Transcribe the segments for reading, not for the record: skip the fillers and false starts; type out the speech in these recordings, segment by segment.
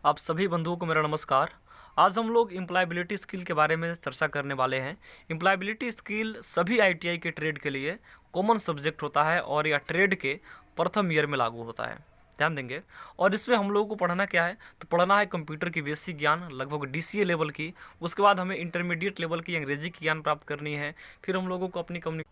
आप सभी बंधुओं को मेरा नमस्कार। आज हम लोग एम्प्लॉयबिलिटी स्किल के बारे में चर्चा करने वाले हैं। एम्प्लॉयबिलिटी स्किल सभी आईटीआई के ट्रेड के लिए कॉमन सब्जेक्ट होता है और यह ट्रेड के प्रथम ईयर में लागू होता है, ध्यान देंगे। और इसमें हम लोगों को पढ़ना क्या है, तो पढ़ना है कंप्यूटर की बेसिक ज्ञान लगभग डीसीए लेवल की। उसके बाद हमें इंटरमीडिएट लेवल की अंग्रेजी की ज्ञान प्राप्त करनी है। फिर हम लोगों को अपनी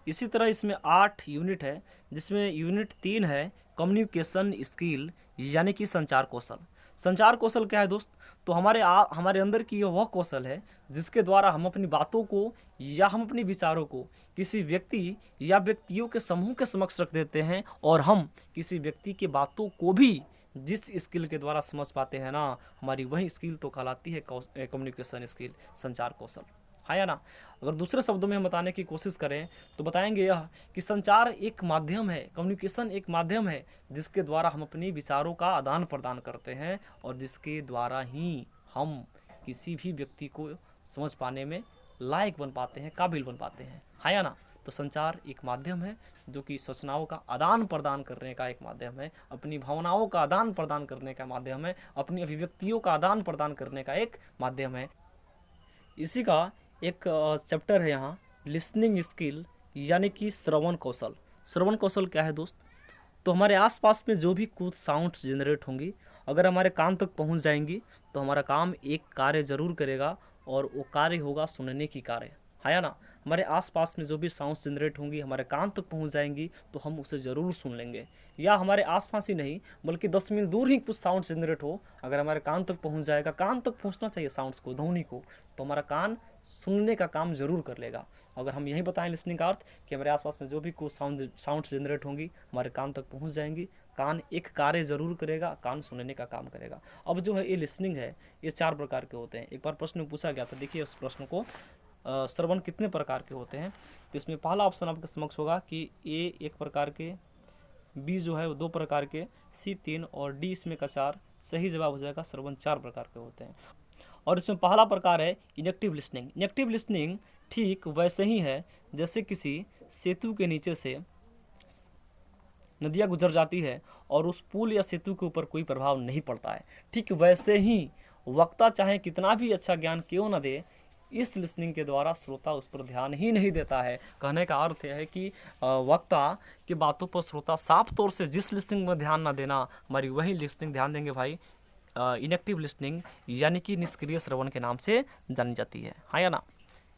इसी तरह इसमें 8 यूनिट है, जिसमें यूनिट 3 है कम्युनिकेशन स्किल यानी कि संचार कौशल। संचार कौशल क्या है दोस्त? तो हमारे अंदर की वह कौशल है जिसके द्वारा हम अपनी बातों को या हम अपने विचारों को किसी व्यक्ति या व्यक्तियों के समूह के समक्ष रख देते हैं, और हम किसी व्यक्ति की बातों को भी जिस स्किल के द्वारा समझ पाते हैं ना, हमारी वही स्किल तो कहलाती है कम्युनिकेशन स्किल, संचार कौशल, हाँ या ना। अगर दूसरे शब्दों में हम बताने की कोशिश करें तो बताएंगे यह कि संचार एक माध्यम है, कम्युनिकेशन एक माध्यम है जिसके द्वारा हम अपने विचारों का आदान प्रदान करते हैं और जिसके द्वारा ही हम किसी भी व्यक्ति को समझ पाने में लायक बन पाते हैं, काबिल बन पाते हैं, हाँ या ना। तो संचार एक माध्यम है जो कि सूचनाओं का आदान प्रदान करने का एक माध्यम है, अपनी भावनाओं का आदान प्रदान करने का माध्यम है, अपनी अभिव्यक्तियों का आदान प्रदान करने का एक माध्यम है। इसी का एक चैप्टर है यहाँ, लिसनिंग स्किल यानी कि श्रवण कौशल। श्रवण कौशल क्या है दोस्त? तो हमारे आसपास में जो भी कुछ साउंड्स जनरेट होंगी, अगर हमारे कान तक पहुँच जाएंगी तो हमारा काम एक कार्य ज़रूर करेगा, और वो कार्य होगा सुनने की कार्य, है ना। हमारे आसपास में जो भी साउंड्स जनरेट होंगी हमारे कान तक पहुंच जाएंगी तो हम उसे ज़रूर सुन लेंगे। या हमारे आसपास ही नहीं बल्कि 10 मील दूर ही कुछ साउंड जनरेट हो, अगर हमारे कान तक पहुंच जाएगा, कान तक पहुंचना चाहिए साउंड्स को, ध्वनि को, तो हमारा कान सुनने का काम ज़रूर कर लेगा। अगर हम यही बताएं लिसनिंग का अर्थ कि हमारे आसपास में जो भी कुछ साउंड्स जनरेट होंगी हमारे कान तक पहुँच जाएंगी, कान एक कार्य ज़रूर करेगा, कान सुनने का काम करेगा। अब जो है ये लिसनिंग है, ये 4 प्रकार के होते हैं। एक बार प्रश्न पूछा गया था, देखिए उस प्रश्न को, श्रवण कितने प्रकार के होते हैं। तो इसमें पहला ऑप्शन आपके समक्ष होगा कि ए 1 प्रकार के, बी जो है वो 2 प्रकार के, सी 3 और डी इसमें का 4। सही जवाब हो जाएगा श्रवण 4 प्रकार के होते हैं। और इसमें पहला प्रकार है इनेक्टिव लिसनिंग। इनेक्टिव लिसनिंग ठीक वैसे ही है जैसे किसी सेतु के नीचे से नदियाँ गुजर जाती है और उस पुल या सेतु के ऊपर कोई प्रभाव नहीं पड़ता है, ठीक वैसे ही वक्ता चाहे कितना भी अच्छा ज्ञान क्यों न दे, इस लिसनिंग के द्वारा श्रोता उस पर ध्यान ही नहीं देता है। कहने का अर्थ यह है कि वक्ता की बातों पर श्रोता साफ तौर से जिस लिसनिंग में ध्यान ना देना, हमारी वही लिसनिंग, ध्यान देंगे भाई, इनेक्टिव लिसनिंग यानी कि निष्क्रिय श्रवण के नाम से जानी जाती है, हाँ या ना।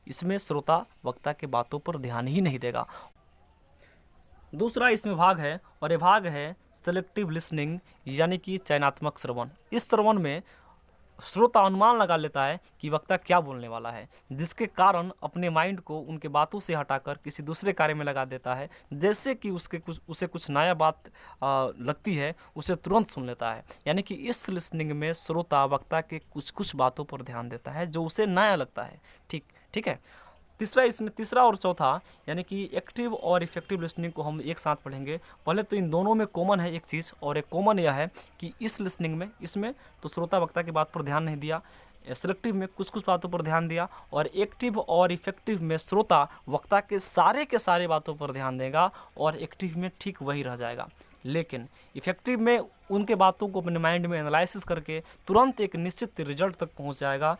इसमें श्रोता वक्ता के बातों पर ध्यान ही नहीं देगा। दूसरा इसमें भाग है, और ये भाग है सेलेक्टिव लिसनिंग यानी कि चयनात्मक श्रवण। इस श्रवण में श्रोता अनुमान लगा लेता है कि वक्ता क्या बोलने वाला है, जिसके कारण अपने माइंड को उनके बातों से हटाकर किसी दूसरे कार्य में लगा देता है। जैसे कि उसे कुछ नया बात लगती है, उसे तुरंत सुन लेता है। यानी कि इस लिसनिंग में श्रोता वक्ता के कुछ बातों पर ध्यान देता है जो उसे नया लगता है। ठीक है। तीसरा और चौथा यानी कि एक्टिव और इफेक्टिव लिसनिंग को हम एक साथ पढ़ेंगे। पहले तो इन दोनों में कॉमन है एक चीज़, और एक कॉमन यह है कि इस लिसनिंग में, इसमें तो श्रोता वक्ता की बात पर ध्यान नहीं दिया, सेलेक्टिव में कुछ बातों पर ध्यान दिया, और एक्टिव और इफेक्टिव में श्रोता वक्ता के सारे बातों पर ध्यान देगा और एक्टिव में ठीक वही रह जाएगा। लेकिन इफेक्टिव में उनके बातों को अपने माइंड में एनालिसिस करके तुरंत एक निश्चित रिजल्ट तक पहुँच जाएगा।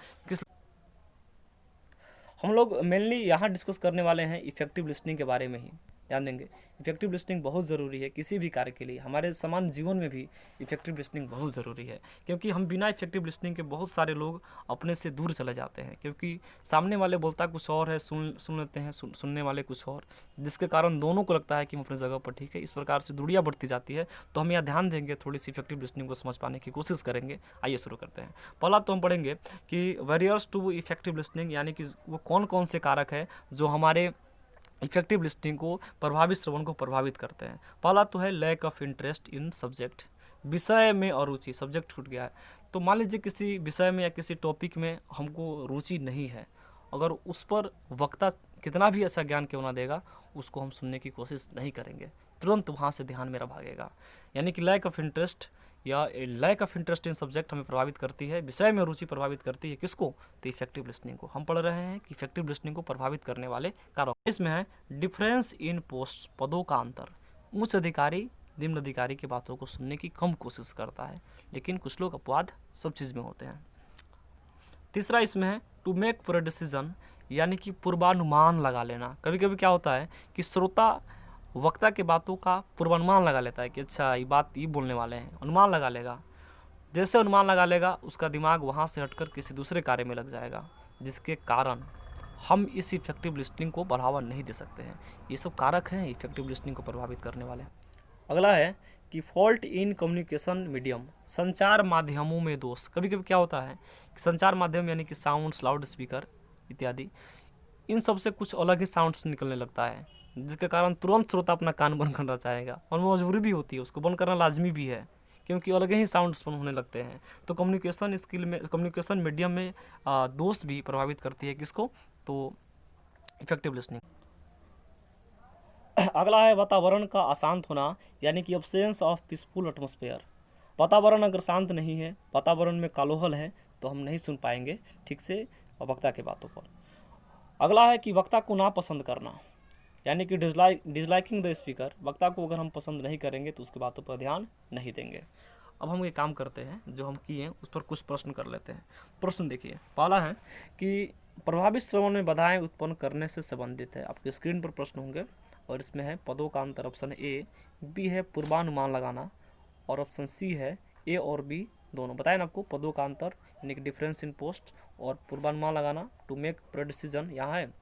हम लोग मेनली यहाँ डिस्कस करने वाले हैं इफेक्टिव लिसनिंग के बारे में ही, ध्यान देंगे। इफेक्टिव लिसनिंग बहुत ज़रूरी है किसी भी कार्य के लिए, हमारे सामान्य जीवन में भी इफेक्टिव लिसनिंग बहुत ज़रूरी है, क्योंकि हम बिना इफेक्टिव लिसनिंग के बहुत सारे लोग अपने से दूर चले जाते हैं, क्योंकि सामने वाले बोलता कुछ और है, सुन लेते हैं सुनने वाले कुछ और, जिसके कारण दोनों को लगता है कि हम अपनी जगह पर ठीक है। इस प्रकार से दूरियाँ बढ़ती जाती है। तो हम यहाँ ध्यान देंगे, थोड़ी सी इफेक्टिव लिसनिंग को समझ पाने की कोशिश करेंगे। आइए शुरू करते हैं। पहला तो हम पढ़ेंगे कि बैरियर्स टू इफेक्टिव लिसनिंग, यानी कि वो कौन कौन से कारक है जो हमारे इफेक्टिव लिसनिंग को, प्रभावित श्रवण को प्रभावित करते हैं। पहला तो है lack of interest in subject, विषय में अरुचि, सब्जेक्ट छूट गया है। तो मान लीजिए किसी विषय में या किसी टॉपिक में हमको रुचि नहीं है, अगर उस पर वक्ता कितना भी अच्छा ज्ञान क्यों ना देगा, उसको हम सुनने की कोशिश नहीं करेंगे, तुरंत वहाँ से ध्यान मेरा भागेगा। यानी कि लैक ऑफ इंटरेस्ट या lack of interest in subject हमें प्रभावित करती है, विषय में रुचि प्रभावित करती है किसको? तो इफेक्टिव लिसनिंग को। हम पढ़ रहे हैं कि इफेक्टिव लिसनिंग को प्रभावित करने वाले कारक। इसमें है डिफरेंस इन पोस्ट, पदों का अंतर। उच्च अधिकारी निम्न अधिकारी की बातों को सुनने की कम कोशिश करता है, लेकिन कुछ लोग अपवाद सब चीज़ में होते हैं। तीसरा इसमें है टू मेक प्री डिसीजन, यानी कि पूर्वानुमान लगा लेना। कभी कभी क्या होता है कि श्रोता वक्ता के बातों का पूर्वानुमान लगा लेता है कि अच्छा ये बात ये बोलने वाले हैं, अनुमान लगा लेगा। जैसे अनुमान लगा लेगा उसका दिमाग वहाँ से हटकर किसी दूसरे कार्य में लग जाएगा, जिसके कारण हम इस इफेक्टिव लिसनिंग को बढ़ावा नहीं दे सकते हैं। ये सब कारक हैं इफेक्टिव लिसनिंग को प्रभावित करने वाले। अगला है कि फॉल्ट इन कम्युनिकेशन मीडियम, संचार माध्यमों में दोष। कभी कभी क्या होता है कि संचार माध्यम यानी कि साउंड्स, लाउड स्पीकर इत्यादि, इन सब से कुछ अलग ही साउंड्स निकलने लगता है, जिसके कारण तुरंत श्रोता अपना कान बंद करना चाहेगा, और मजबूरी भी होती है, उसको बंद करना लाजमी भी है, क्योंकि अलग ही साउंड्स होने लगते हैं। तो कम्युनिकेशन स्किल में, कम्युनिकेशन मीडियम में दोस्त भी प्रभावित करती है किसको, तो इफेक्टिव लिसनिंग। अगला है वातावरण का अशांत होना, यानी कि एब्सेंस ऑफ पीसफुल एटमॉस्फेयर। वातावरण अगर शांत नहीं है, वातावरण में कालोहल है, तो हम नहीं सुन पाएंगे ठीक से वक्ता की बातों पर। अगला है कि वक्ता को नापसंद करना, यानी कि डिसलाइकिंग द स्पीकर। वक्ता को अगर हम पसंद नहीं करेंगे तो उसकी बातों पर ध्यान नहीं देंगे। अब हम ये काम करते हैं, जो हम किए हैं उस पर कुछ प्रश्न कर लेते हैं। प्रश्न देखिए, पहला है कि प्रभावित श्रवण में बाधाएं उत्पन्न करने से संबंधित है। आपके स्क्रीन पर प्रश्न होंगे और इसमें है पदों का अंतर। ऑप्शन ए, बी है पूर्वानुमान लगाना, और ऑप्शन सी है ए और बी दोनों। बताएं आपको पदों का अंतर यानी कि डिफरेंस इन पोस्ट और पूर्वानुमान लगाना, टू मेक प्री डिसीजन यहाँ है।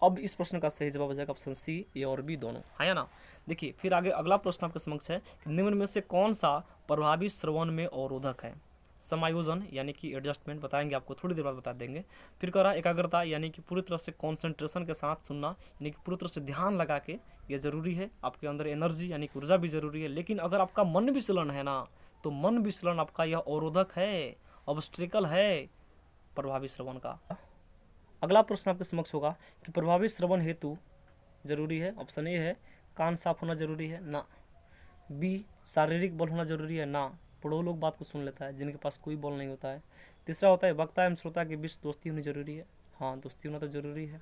अब इस प्रश्न का सही जवाब हो जाएगा ऑप्शन सी, ए और बी दोनों, है ना। देखिए फिर आगे अगला प्रश्न आपके समक्ष है कि निम्न में से कौन सा प्रभावी श्रवण में अवरोधक है। समायोजन यानी कि एडजस्टमेंट, बताएंगे आपको थोड़ी देर बाद बता देंगे। फिर कह रहा है एकाग्रता, यानी कि पूरी तरह से कॉन्सेंट्रेशन के साथ सुनना, यानी कि पूरी तरह से ध्यान लगा के, ये जरूरी है। आपके अंदर एनर्जी यानी कि ऊर्जा भी जरूरी है। लेकिन अगर आपका मन विचलन है ना, तो मन विचलन आपका यह अवरोधक है, ऑब्स्ट्रिकल है प्रभावी श्रवण का। अगला प्रश्न आपके समक्ष होगा कि प्रभावी श्रवण हेतु जरूरी है। ऑप्शन ए है कान साफ होना जरूरी है, ना। बी, शारीरिक बल होना जरूरी है, ना। पड़ों लोग बात को सुन लेता है जिनके पास कोई बल नहीं होता है। तीसरा होता है वक्ता एवं श्रोता के बीच दोस्ती होनी जरूरी है। हाँ, दोस्ती होना तो जरूरी है।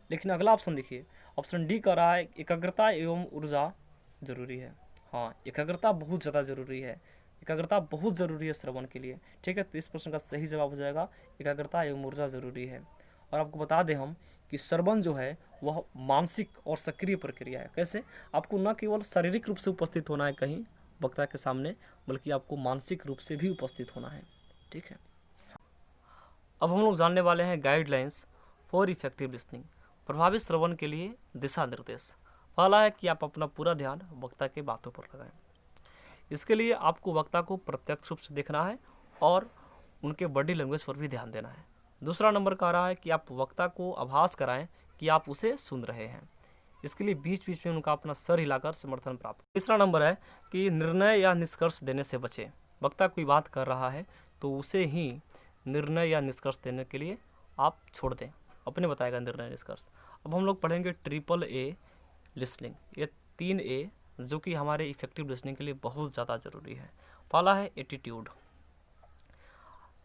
लेकिन अगला ऑप्शन देखिए, ऑप्शन डी कह रहा है एकाग्रता एवं ऊर्जा जरूरी है। हाँ, एकाग्रता बहुत ज़्यादा जरूरी है, एकाग्रता बहुत ज़रूरी है श्रवण के लिए। ठीक है, तो इस प्रश्न का सही जवाब हो जाएगा एकाग्रता एवं ऊर्जा जरूरी है। और आपको बता दें हम कि श्रवण जो है वह मानसिक और सक्रिय प्रक्रिया है। कैसे? आपको न केवल शारीरिक रूप से उपस्थित होना है कहीं वक्ता के सामने, बल्कि आपको मानसिक रूप से भी उपस्थित होना है। ठीक है, अब हम लोग जानने वाले हैं गाइडलाइंस फॉर इफेक्टिव लिसनिंग, प्रभावी श्रवण के लिए दिशा निर्देश। पहला है कि आप अपना पूरा ध्यान वक्ता के बातों पर लगाएं। इसके लिए आपको वक्ता को प्रत्यक्ष रूप से देखना है और उनके बॉडी लैंग्वेज पर भी ध्यान देना है। दूसरा नंबर कह रहा है कि आप वक्ता को आभास कराएं कि आप उसे सुन रहे हैं। इसके लिए बीच बीच में उनका अपना सर हिलाकर समर्थन प्राप्त। तीसरा नंबर है कि निर्णय या निष्कर्ष देने से बचें। वक्ता कोई बात कर रहा है तो उसे ही निर्णय या निष्कर्ष देने के लिए आप छोड़ दें, अपने बताएगा निर्णय निष्कर्ष। अब हम लोग पढ़ेंगे ट्रिपल ए लिसनिंग, ये 3 ए जो कि हमारे इफेक्टिव लिसनिंग के लिए बहुत ज़्यादा ज़रूरी है। पहला है एटीट्यूड,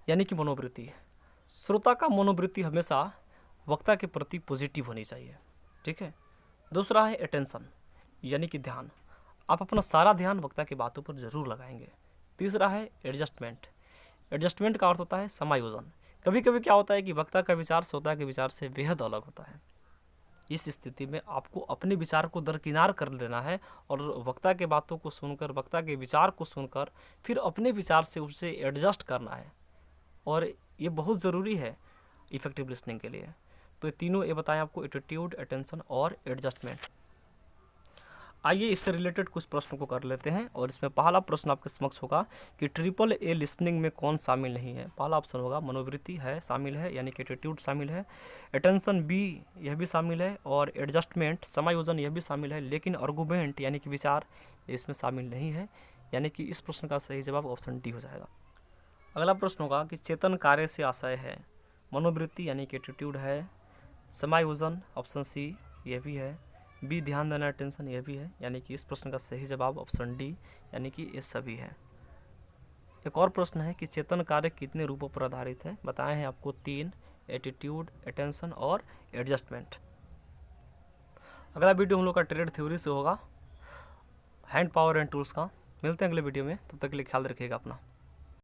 यानी कि मनोवृत्ति। श्रोता का मनोवृत्ति हमेशा वक्ता के प्रति पॉजिटिव होनी चाहिए। ठीक है। दूसरा है अटेंशन, यानी कि ध्यान। आप अपना सारा ध्यान वक्ता की बातों पर जरूर लगाएंगे। तीसरा है एडजस्टमेंट। एडजस्टमेंट का अर्थ होता है समायोजन। कभी कभी क्या होता है कि वक्ता का विचार श्रोता के विचार से बेहद अलग होता है। इस स्थिति में आपको अपने विचार को दरकिनार कर देना है और वक्ता के बातों को सुनकर, वक्ता के विचार को सुनकर फिर अपने विचार से उसे एडजस्ट करना है, और ये बहुत ज़रूरी है इफेक्टिव लिसनिंग के लिए। तो ये तीनों ये बताएं आपको, एटीट्यूड, अटेंशन और एडजस्टमेंट। आइए इससे रिलेटेड कुछ प्रश्नों को कर लेते हैं, और इसमें पहला प्रश्न आपके समक्ष होगा कि ट्रिपल ए लिसनिंग में कौन शामिल नहीं है। पहला ऑप्शन होगा मनोवृत्ति है, शामिल है, यानी कि एटीट्यूड शामिल है। अटेंशन बी, यह भी शामिल है, और एडजस्टमेंट, समायोजन, यह भी शामिल है। लेकिन आर्गुमेंट यानी कि विचार इसमें शामिल नहीं है, यानी कि इस प्रश्न का सही जवाब ऑप्शन डी हो जाएगा। अगला प्रश्न होगा कि चेतन कार्य से आशय है। मनोवृत्ति यानी कि एटीट्यूड है, समायोजन ऑप्शन सी यह भी है, बी ध्यान देना अटेंशन यह भी है, यानी कि इस प्रश्न का सही जवाब ऑप्शन डी, यानी कि ये सभी है। एक और प्रश्न है कि चेतन कार्य कितने रूपों पर आधारित है। बताए हैं आपको 3, एटीट्यूड, अटेंशन और एडजस्टमेंट। अगला वीडियो हम लोग का ट्रेड थ्योरी से होगा, हैंड पावर एंड टूल्स का। मिलते हैं अगले वीडियो में, तब तक के लिए ख्याल रखिएगा अपना।